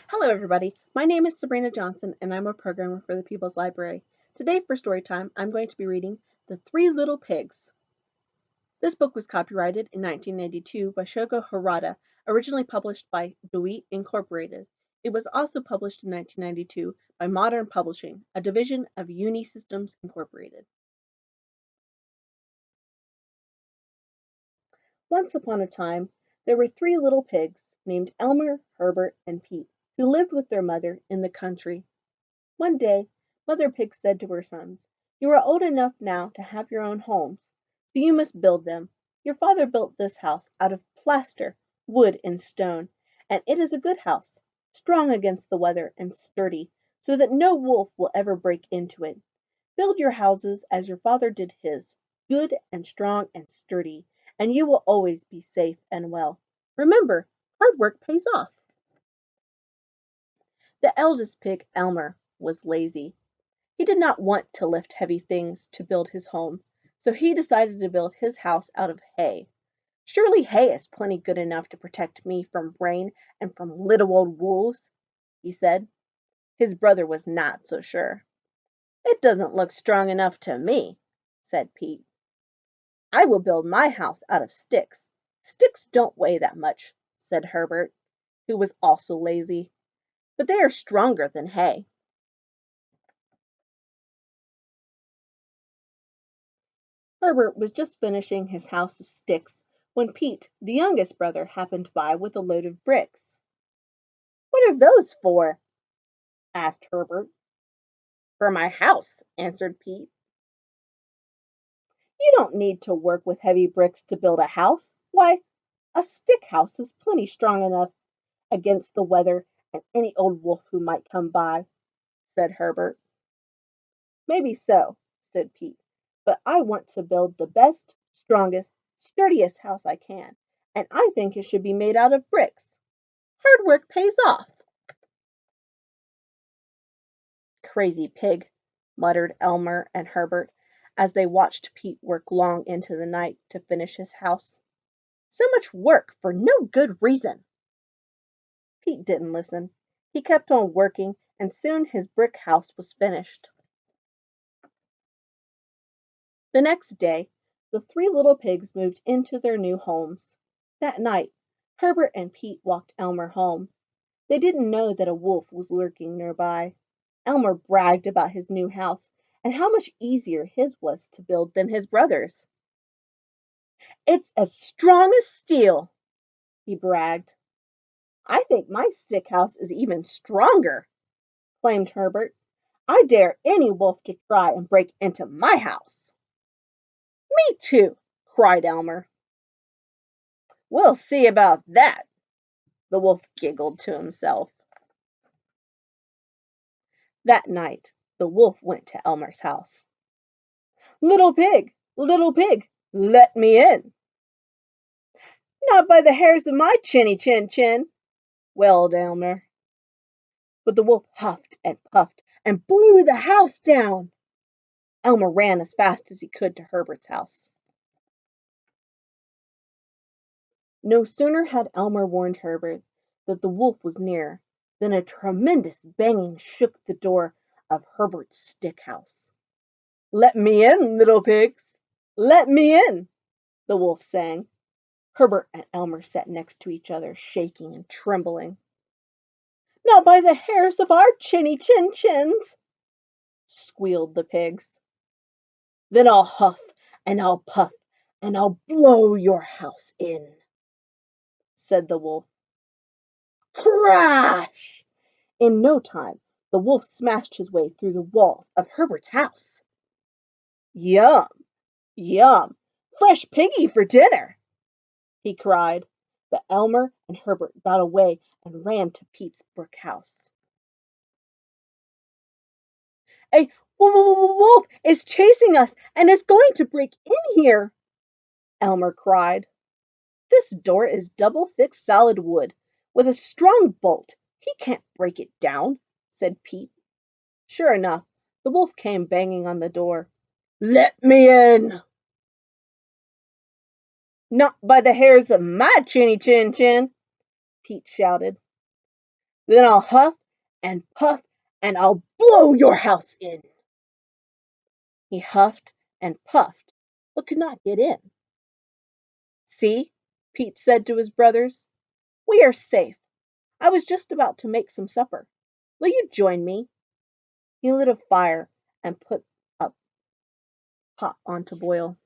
Hello, everybody. My name is Sabrina Johnson, and I'm a programmer for the People's Library. Today, for Storytime, I'm going to be reading The Three Little Pigs. This book was copyrighted in 1992 by Shogo Harada, originally published by Doi Incorporated. It was also published in 1992 by Modern Publishing, a division of Unisystems Incorporated. Once upon a time, there were three little pigs named Elmer, Herbert, and Pete, who lived with their mother in the country. One day, Mother Pig said to her sons, "You are old enough now to have your own homes, so you must build them. Your father built this house out of plaster, wood, and stone, and it is a good house, strong against the weather and sturdy, so that no wolf will ever break into it. Build your houses as your father did his, good and strong and sturdy, and you will always be safe and well. Remember, hard work pays off." The eldest pig, Elmer, was lazy. He did not want to lift heavy things to build his home, so he decided to build his house out of hay. "Surely hay is plenty good enough to protect me from rain and from little old wolves," he said. His brother was not so sure. "It doesn't look strong enough to me," said Pete. "I will build my house out of sticks. Sticks don't weigh that much," said Herbert, who was also lazy, "but they are stronger than hay." Herbert was just finishing his house of sticks when Pete, the youngest brother, happened by with a load of bricks. "What are those for?" asked Herbert. "For my house," answered Pete. "You don't need to work with heavy bricks to build a house. Why, a stick house is plenty strong enough against the weather and any old wolf who might come by," said Herbert. "Maybe so," said Pete, "but I want to build the best, strongest, sturdiest house I can, and I think it should be made out of bricks. Hard work pays off." "Crazy pig," muttered Elmer and Herbert as they watched Pete work long into the night to finish his house. "So much work for no good reason." Pete didn't listen. He kept on working, and soon his brick house was finished. The next day, the three little pigs moved into their new homes. That night, Herbert and Pete walked Elmer home. They didn't know that a wolf was lurking nearby. Elmer bragged about his new house and how much easier his was to build than his brother's. "It's as strong as steel," he bragged. "I think my stick house is even stronger," claimed Herbert. "I dare any wolf to try and break into my house." "Me too," cried Elmer. "We'll see about that," the wolf giggled to himself. That night, the wolf went to Elmer's house. Little pig, let me in." "Not by the hairs of my chinny chin chin," wailed Elmer. But the wolf huffed and puffed and blew the house down. Elmer ran as fast as he could to Herbert's house. No sooner had Elmer warned Herbert that the wolf was near than a tremendous banging shook the door of Herbert's stick house. "Let me in, little pigs, let me in," the wolf sang. Herbert and Elmer sat next to each other, shaking and trembling. "Not by the hairs of our chinny chin chins," squealed the pigs. "Then I'll huff and I'll puff and I'll blow your house in," said the wolf. Crash! In no time, the wolf smashed his way through the walls of Herbert's house. "Yum, yum, fresh piggy for dinner," he cried. But Elmer and Herbert got away and ran to Pete's brick house. "A wolf is chasing us and is going to break in here," Elmer cried. "This door is double thick solid wood, with a strong bolt. He can't break it down," said Pete. Sure enough, the wolf came banging on the door. "Let me in." "Not by the hairs of my chinny chin chin," Pete shouted. Then I'll huff and puff and I'll blow your house in." He huffed and puffed, but could not get in. "See," Pete said to his brothers, "we are safe. I was just about to make some supper. Will you join me?" He lit a fire and put a pot on to boil.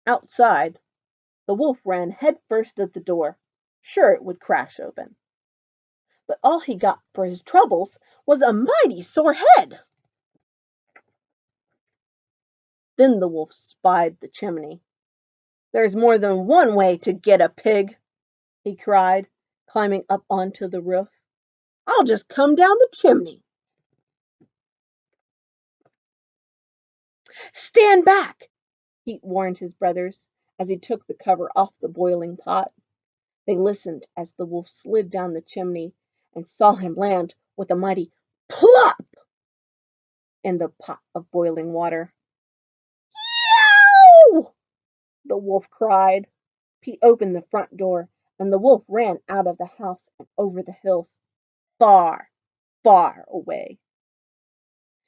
Outside, the wolf ran head first at the door, sure it would crash open. But all he got for his troubles was a mighty sore head. Then the wolf spied the chimney. "There's more than one way to get a pig," he cried, climbing up onto the roof. "I'll just come down the chimney." "Stand back!" Pete warned his brothers as he took the cover off the boiling pot. They listened as the wolf slid down the chimney and saw him land with a mighty plop in the pot of boiling water. "Yow!" the wolf cried. Pete opened the front door, and the wolf ran out of the house and over the hills, far, far away.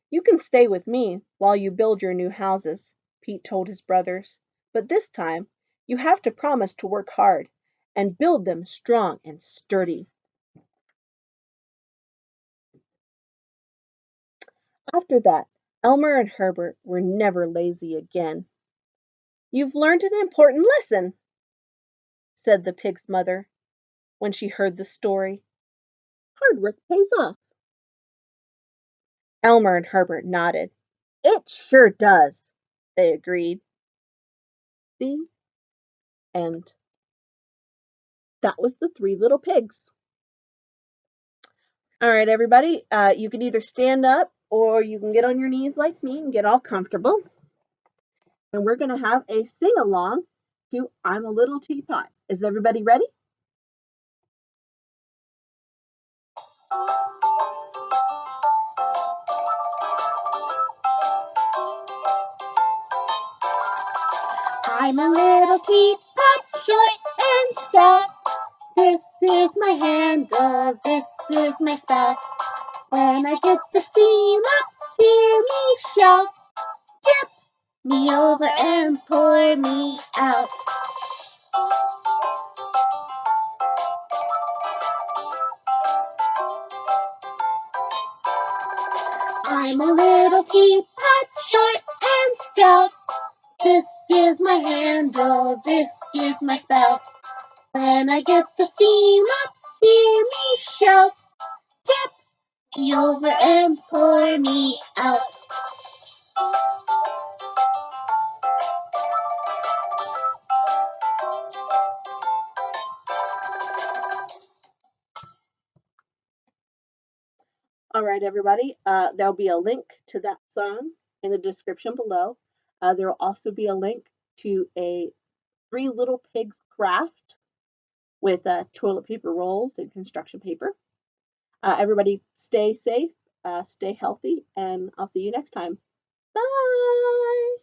"You can stay with me while you build your new houses," Pete told his brothers, "but this time you have to promise to work hard and build them strong and sturdy." After that, Elmer and Herbert were never lazy again. "You've learned an important lesson," said the pig's mother when she heard the story. "Hard work pays off." Elmer and Herbert nodded. "It sure does," they agreed. The end. That was the Three Little Pigs. All right, everybody. You can either stand up or you can get on your knees like me and get all comfortable. And we're going to have a sing along to "I'm a Little Teapot." Is everybody ready? I'm a little teapot, short and stout. This is my handle, this is my spout. When I get the steam up, hear me shout. Tip me over and pour me out. I'm a little teapot, short and stout. This is my handle, this is my spout. When I get the steam up, hear me shout. Tip me over and pour me out. All right, everybody. There'll be a link to that song in the description below. There will also be a link to a Three Little Pigs craft with toilet paper rolls and construction paper. Everybody stay safe, stay healthy, and I'll see you next time. Bye!